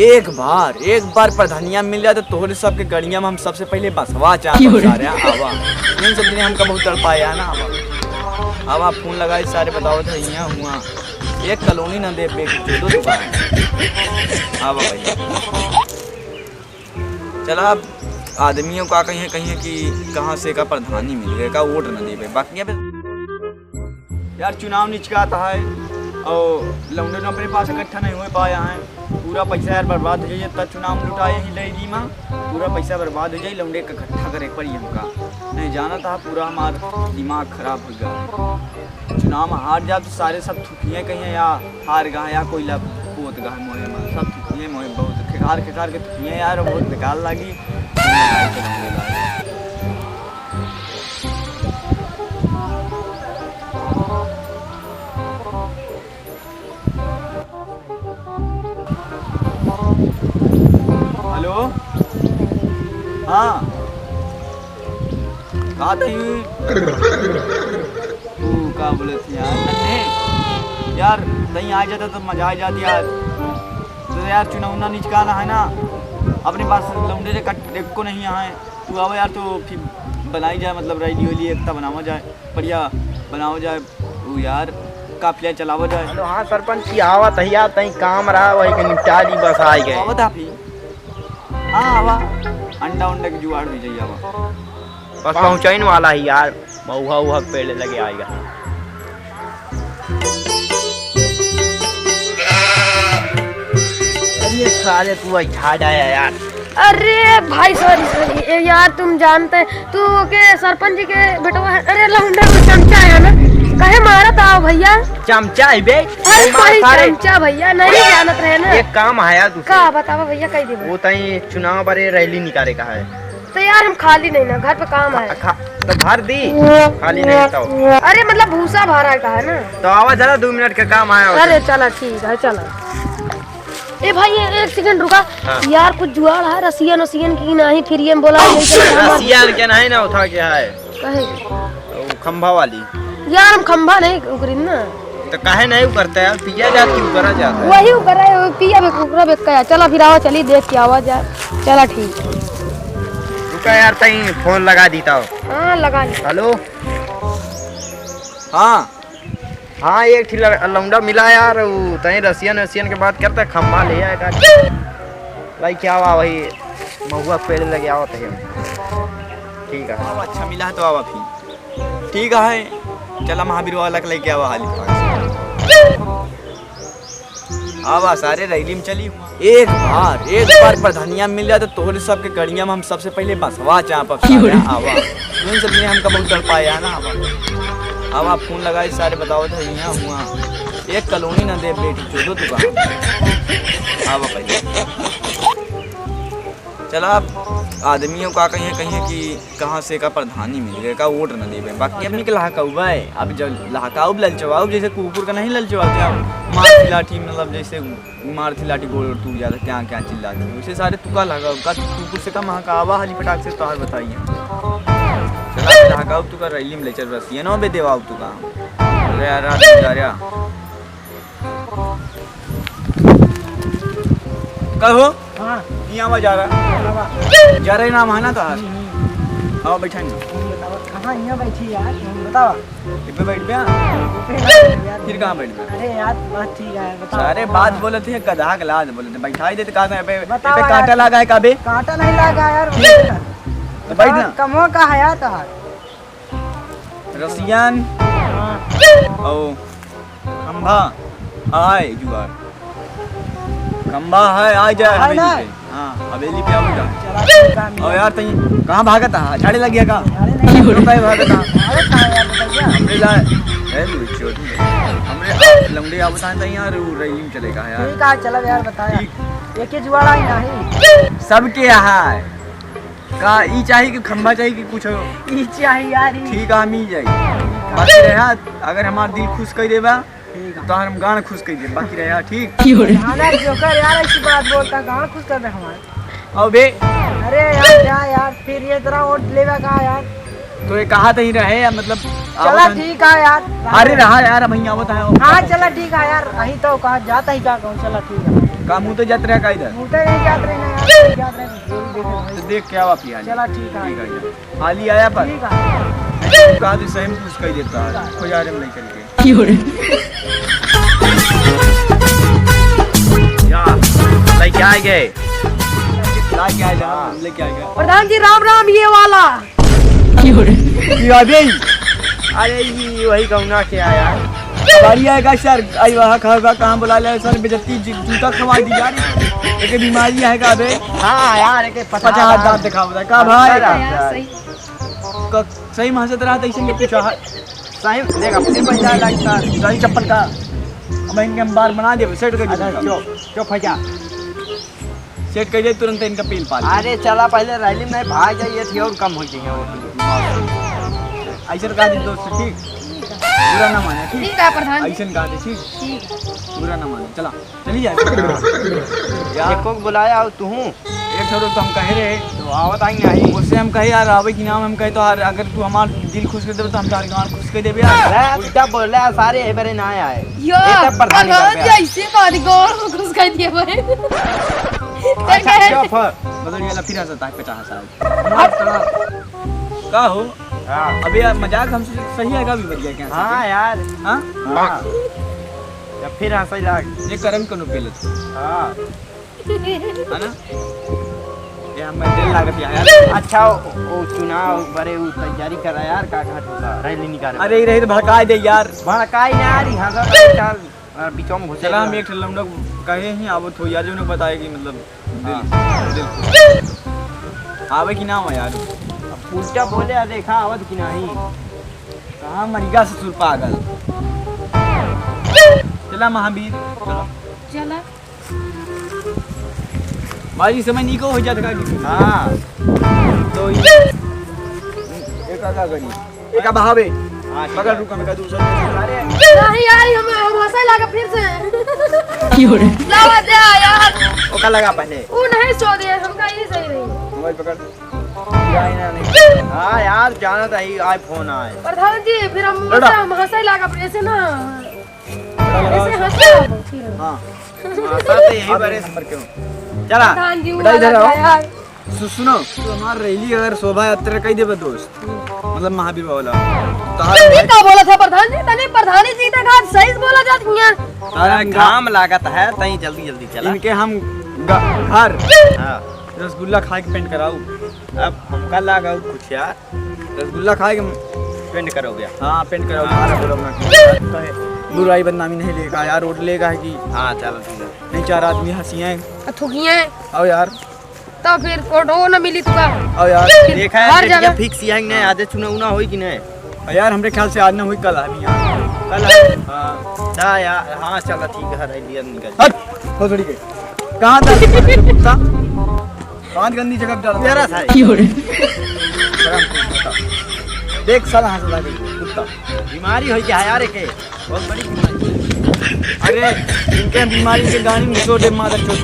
एक बार प्रधानिया मिल जाए तो तोहरे सबके गड़िया में हम सबसे पहले बसवा चाह रहे हैं। आवा इन सब दिन हमका बहुत तड़पाया ना। आवा फोन लगाए सारे बताओ थे यहाँ हुआ एक कॉलोनी ना दे दो दुकान। आवा भैया चला अब आदमियों का कहीं कि कहाँ से का प्रधानी मिल गए का वोट न दे। बाकी यार चुनाव निचकाता है और लौंडे अपने पास इकट्ठा नहीं हो पाया है। पूरा पैसा यार बर्बाद हो जाए तब चुनाव लुटाए ही लड़की में पूरा पैसा बर्बाद हो जाए। लौंडे का इकट्ठा करे पड़ी हमका नहीं जाना था। पूरा हमारा दिमाग खराब हो गया। चुनाव में हार जा तो सारे सब थुकियाँ कहीं या हार गा या कोई पोत गा मोहे में सब थुकियाँ मोहे बहुत खिखार के थुकियाँ यार बहुत बेकार लगी। हेलो हाँ कहा था क्या बोले थे यार नहीं आ जाता तो मजा आ जाती यार। तो यार चुनाव निचकाना है ना अपने पास लौंडे से को नहीं है। तू आओ यार तो फिर बनाई जाए मतलब रैली वैली एकता बनावा जाए बढ़िया बनावा जाए वो यार काफिला चलावा जाए। हेलो हाँ सरपंच की आवत है तई काम रहा वही के निपटा ली बस आ गए। आवत आप ही हाँ आवा अंडा उंडा की जुगाड़ भी चाहिए आवा बस पहुँचाइन वाला ही यार मऊहा उहा पेड़ लगे आएगा। अरे साले तू अच्छा आया यार। अरे भाई सॉरी यार तुम जानते तू के सरपंच जी के बेटवा है। अरे लौंडा को चमचा है ना कहे मारा था भैया चमचा है बे चमचा भैया नहीं जानत रहे ना। एक काम आया तू का बतावा भैया कह दे वो तई चुनाव बारे रैली निकाले का है। तो यार हम खाली नहीं ना घर पे काम है तो भर दी खाली नहीं तो। अरे मतलब भूसा भरा का है ना तो आवाज जरा 2 मिनट का काम आया। अरे चला ठीक है चला। ए भाई एक सेकंड रुका हाँ। यार कुछ जुगाड़ है रसियन की नहीं फिर ये बोला रसियन क्या नहीं ना उठा क्या है कहे खंभा वाली यार हम खंभा नहीं उकरी ना तो काहे नहीं करता यार पिया जाती करा जाता है वही कर रहा है पिया बेकुकरा बेका चला फिर आवा चली देख के आवाज यार चला ठीक रुका यार तई फोन लगा देता हूं। हां लगा ली। हेलो हाँ एक लौंडा मिला यार वो तई रसियन के बात करता खम्मा ले आएगा भाई क्या हुआ वही महुआ पेड़ लगे आओ तो ठीक है। अच्छा मिला है तो आवा फिर ठीक है चला महावीर वाला लेके आवा हाली आवा सारे रैली में चली। एक बार प्रधानिया मिल जाए तो तोहरे सबके गड़िया में हम सबसे पहले बसवा चाह आवा इन सब दिन हमका बहुत तड़पाया ना। आवा फोन लगाए सारे बताओ थे यहाँ हुआ एक कॉलोनी ना दे बेटी दो दुकान। आवा पहले चला आदमियों का कहीं कि कहाँ से का प्रधानी मिल गए का वोट न देवे। बाकी अपनी के लहकाऊ भाई अब जब लहकाऊ ललचवाऊ जैसे कुकुर का नहीं ललचवाते आप मार थी लाठी मतलब जैसे मार थी लाठी गोल टूट जाता क्या क्या चिल्लाती वैसे सारे तुका लगा का कुकुर से का महाकावा हाली पटाख से तोहार बताइए। चला लहकाऊ तुका रैली में ले चल रसिए ना बे देवाऊ तुका अरे यार जा रहा कहो हाँ यहाँ जा रहा नाम है ना तो आओ बैठा कहाँ यहाँ बैठी यार बताओ पे बैठ गया फिर कहाँ बैठ गया। अरे यार बात ठीक है बताओ। सारे बात बोले थे गधा के लाज बोले थे बैठाई देते कहा पे कांटा लगा है काबे कांटा नहीं लगा यार तो बैठना कमो का है यार तो रसियन ओ खंभा आए जुगाड़ खंभा है आ जाए हवेली पे। हाँ हवेली पे आओ जा और यार तई कहाँ भागा था झाड़े लग गया का भागा था हमरे लाए हमरे लंगड़े आप बताएं यार रैली में चलेगा यार ठीक है चलो यार बता यार एक जुगाड़ा ही नहीं सबके यहाँ है का ई चाहिए कि खंभा चाहिए कि कुछ ई चाहिए यार ठीक है मिल जाएगी। बाकी रहा अगर हमारा दिल खुश कर देगा तो हम गाना खुश कर दे बाकी रहा ठीक जोकर यार ऐसी बात बोलता गाना खुश कर दे हमारे अब बे अरे यार क्या यार फिर ये तरह वोट लेगा कहा यार तो ये कहा तो ही रहे या मतलब चला ठीक है यार अरे रहा यार भैया आवत है हाँ चला ठीक है यार अही तो कहा जाता ही क्या कहूँ चला ठीक है काम मुँह तो जात रहा का इधर मुझे नहीं याद रहना यार, याद रहना। तो देख क्या वापी हाली चला ठीक है। हाली आया पर ठीक है। कहा तो सही में पूछ कर देता है हो जा रहे नहीं करके यार लेके आ गए। लेके आ जा लेके आ गया प्रधान जी राम राम ये वाला। अरे ये वही गौना के आया। हमारी आएगा सर आई वहाँ खाएगा कहाँ बुला ले सर बेजती जूता खवा दी जा रही एक बीमारी है का बे हाँ यार एक 50 दांत दिखा बता का भाई सही सही महसत रहा था इसे में पूछा सही देख अपने पैसा लगता सही चप्पल का अब इनके हम बार बना दे सेट कर दे क्यों फजा। सेट कर दे तुरंत इनका पील पा अरे चला पहले रैली में भाग जाइए थी और कम हो जाएंगे वो। ऐसा कहा दे दोस्त ठीक बुरा ना माने ठीक ठीक है प्रधान जी। ऐसा कहा दे ठीक ठीक बुरा ना माने चला चली जाए यार एक को बुलाया हो तू एक छोड़ो तो हम कह रहे तो आवत आएंगे नहीं। उससे हम कहे यार आवे की नाम हम कहे तो यार अगर तू हमारा दिल खुश कर दे तो हम तार गांव खुश कर दे यार अरे उल्टा बोल रहा है सारे ये बारे ना आए यो ये तब प्रधान कर प्रधान पे जी ऐसे बात गौर घुस कर दिए भाई। अच्छा क्या फर बदल गया फिर हंसता है 50 साल का हो हां अबे यार मजाक हमसे सही है का भी बढ़िया क्या हां यार हां हां या फिर हंसई लाग ये करम कनो पहले तो हां है ना ये हम दिल लागत यार अच्छा वो चुनाव बड़े वो तैयारी कर रहा यार का घाट होता रैली निकाल अरे ये रहे तो भड़का दे यार भड़काई ना यार यहां से चल बीचों में घुसे चला हम एक हम लोग कहे ही आवत हो यार जो उन्हें बताए कि मतलब दिल आवे की नाम है यार उल्टा बोले आ देखा आवत की नहीं कहाँ मरिगा ससुर पागल चला महावीर चलो चला भाई समय निको हो जाता का हां तो ये एक का गनी एक का बहावे हां पकड़ रुका मैं का दूसरा अरे नहीं यार हम हंसा लगा फिर से लावा दे यार ओका लगा पहले वो नहीं सो दे हमका ये सही नहीं। मोबाइल पकड़ जाए ना नहीं हां यार जाना था ही आईफोन आए प्रधान जी फिर हम हंसा लगा फिर ऐसे ना ऐसे लगा हंसा हां माता तो यही बड़े नंबर क्यों चला प्रधान जी बेटा इधर आओ। यार सुनो तो हमार रैली अगर शोभा यात्रा कही देबे दोस्त मतलब महावीर वाला ये क्या बोला था प्रधान जी तने प्रधानी जी ने कहा सही बोला जाती है। तारा घाम लागत है तई जल्दी जल्दी चला इनके हम घर हां रसगुल्ला खा के पेंट कराऊ अब हमका लागा कुछ यार रसगुल्ला खा के पेंट करोगे हाँ पेंट कराऊ हमारा बोलो ना बुराई बदनामी नहीं लेगा यार रोड लेगा है कि हां चलो ठीक है नहीं चार आदमी हंसियां थुकियां आओ यार तो फिर फोटो न मिली तुका आओ यार देखा हर है जगह- डेट फिक्स है कि नहीं आज चुनाव होई कि नहीं यार हमरे ख्याल से आज ना हुई कल आदमी यार कल है हां चा यार हां चलो ठीक है रैली निकल हट हो थोड़ी के कहां था कुत्ता कहां गंदी जगह पे डाल मेरा था देख साला हंस लगा कुत्ता बीमारी होई क्या यार के बहुत बड़ी बीमारी अरे इनके बीमारी के गाड़ी में छोटे मादर चोट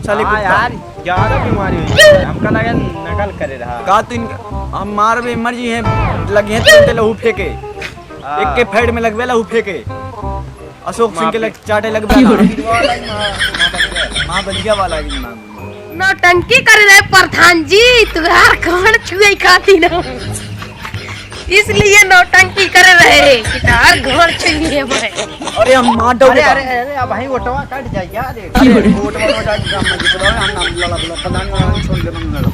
साले हां कुत्ता यार ज्यादा बीमारी हुई हमका लगा नकल करे रहा का तो इनका हमार भी मर्जी है लगे हैं तो लहू फेंके एक के फेड में लगवे लहू फेंके अशोक सिंह के लग चाटे लगवे मां बलिया वाला की नाम नौटंकी कर रहे प्रधान जी तुहार कौन छुए खाती ना इसलिए नौटंकी कर रहे कि तार घर छुए भाई। अरे हम मार दो अरे अरे अरे अब भाई ओटवा कट जाए क्या देख अरे वोट वाला जाके काम में जितवा हम नाम लला प्रधान वाला छोड़ दे मंगल